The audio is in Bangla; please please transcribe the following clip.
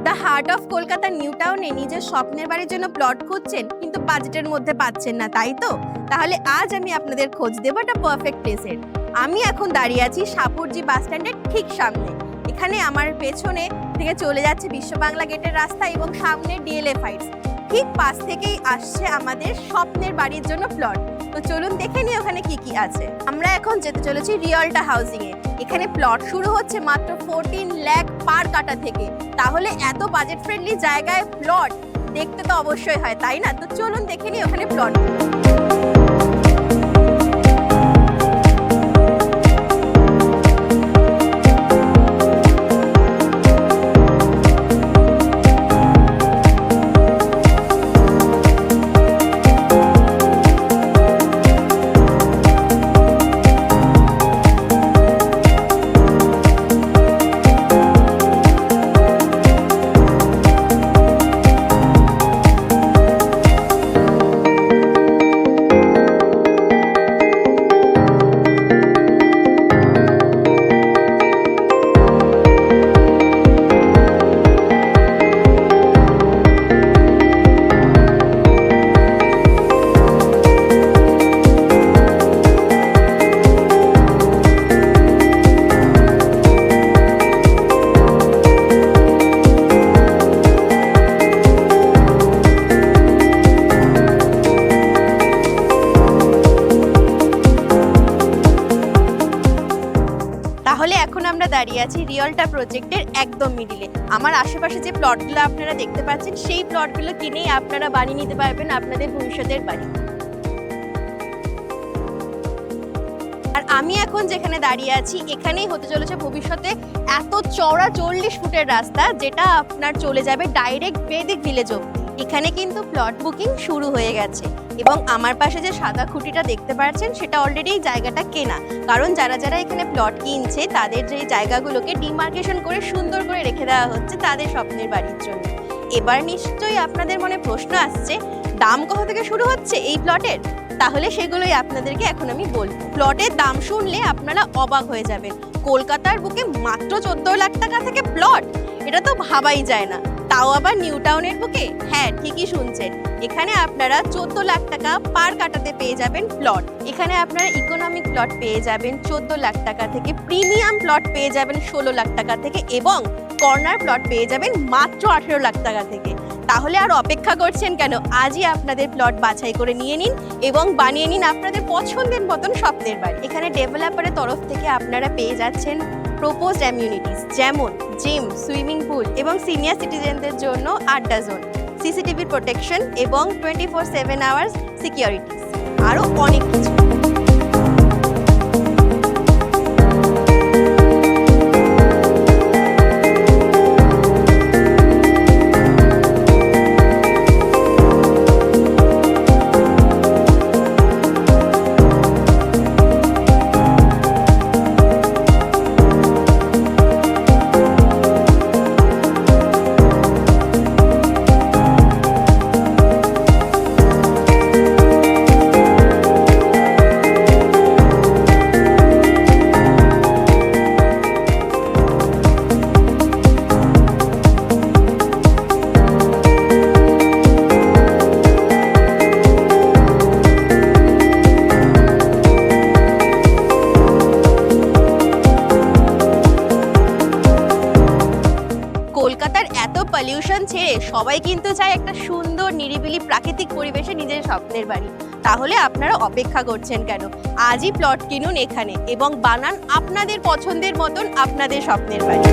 The heart of Kolkata new টাউনে নিজের স্বপ্নের বাড়ির জন্য প্লট খুঁজছেন, কিন্তু বাজেটের মধ্যে পাচ্ছেন না, তাই তো? তাহলে আজ আমি আপনাদের খোঁজ দেবো একটা পারফেক্ট প্লেসের। আমি এখন দাঁড়িয়ে আছি সাপুরজি বাস স্ট্যান্ডের ঠিক সামনে। এখানে আমার পেছনে থেকে চলে যাচ্ছে বিশ্ব বাংলা গেটের রাস্তা এবং সামনে ডিএলএফ হাইটস। ঠিক পাশ থেকেই আসছে আমাদের স্বপ্নের বাড়ির জন্য প্লট। তো চলুন দেখে নিই ওখানে কি কি আছে। আমরা এখন যেতে চলেছি রিয়ালটা হাউজিং এ। এখানে প্লট শুরু হচ্ছে মাত্র 14 লাখ পার কাটা থেকে। তাহলে এত বাজেট ফ্রেন্ডলি জায়গায় প্লট দেখতে তো অবশ্যই হয়, তাই না? তো চলুন দেখে নিই ওখানে প্লট। তাহলে এখন আমরা দাঁড়িয়ে আছি রিয়ালটা প্রজেক্টের একদম মিডিলে। আমার আশেপাশে যে প্লটগুলো আপনারা দেখতে পাচ্ছেন, সেই প্লটগুলো কিনেই আপনারা বানিয়ে নিতে পারবেন আপনাদের ভবিষ্যতের বাড়ি। আর আমি এখন যেখানে দাঁড়িয়ে আছি, এখানেই হতে চলেছে ভবিষ্যতে এত চওড়া 40 ফুটের রাস্তা, যেটা আপনার চলে যাবে ডাইরেক্ট বেদিক ভিলেজ অবধি। এখানে কিন্তু প্লট বুকিং শুরু হয়ে গেছে এবং আমার পাশে যে সাদা খুঁটিটা দেখতে পাচ্ছেন, সেটা অলরেডি জায়গাটা কেনা। কারণ যারা যারা এখানে প্লট কিনছে, তাদের যে জায়গাগুলোকে ডিমার্কেশন করে সুন্দর করে রেখে দেওয়া হচ্ছে তাদের স্বপ্নের বাড়ির জন্য। এবার নিশ্চয়ই আপনাদের মনে প্রশ্ন আসছে, দাম কত থেকে শুরু হচ্ছে এই প্লটের? তাহলে সেগুলোই আপনাদেরকে এখন আমি বলবো। প্লটের দাম শুনলে আপনারা অবাক হয়ে যাবেন। কলকাতার বুকে মাত্র 14 লাখ টাকা থেকে প্লট, এটা তো ভাবাই যায় না, তাও আবার নিউ টাউনের বুকে। হ্যাঁ, ঠিকই শুনছেন, এখানে আপনারা 14 লাখ টাকা পার কাটাতে পেয়ে যাবেন প্লট। এখানে আপনারা ইকোনমিক প্লট পেয়ে যাবেন 14 লাখ টাকা থেকে, প্রিমিয়াম প্লট পেয়ে যাবেন 16 লাখ টাকা থেকে এবং কর্নার প্লট পেয়ে যাবেন মাত্র 18 লাখ টাকা থেকে। তাহলে আর অপেক্ষা করছেন কেন? আজই আপনাদের প্লট বাছাই করে নিয়ে নিন এবং বানিয়ে নিন আপনাদের পছন্দের মতন স্বপ্নের বাড়ি। এখানে ডেভেলপারের তরফ থেকে আপনারা পেয়ে যাচ্ছেন প্রপোজড অ্যামিউনিটিস, যেমন জিম, সুইমিং পুল এবং সিনিয়র সিটিজেনদের জন্য আড্ডা জোন, সিসিটিভি প্রোটেকশন এবং 24/7 আওয়ার্স সিকিউরিটিস, আরও অনেক কিছু। কলকাতার এত পলিউশন ছেড়ে সবাই কিন্তু চায় একটা সুন্দর নিরিবিলি প্রাকৃতিক পরিবেশে নিজের স্বপ্নের বাড়ি। তাহলে আপনারা অপেক্ষা করছেন কেন? আজই প্লট কিনুন এখানে এবং বানান আপনাদের পছন্দের মতন আপনাদের স্বপ্নের বাড়ি।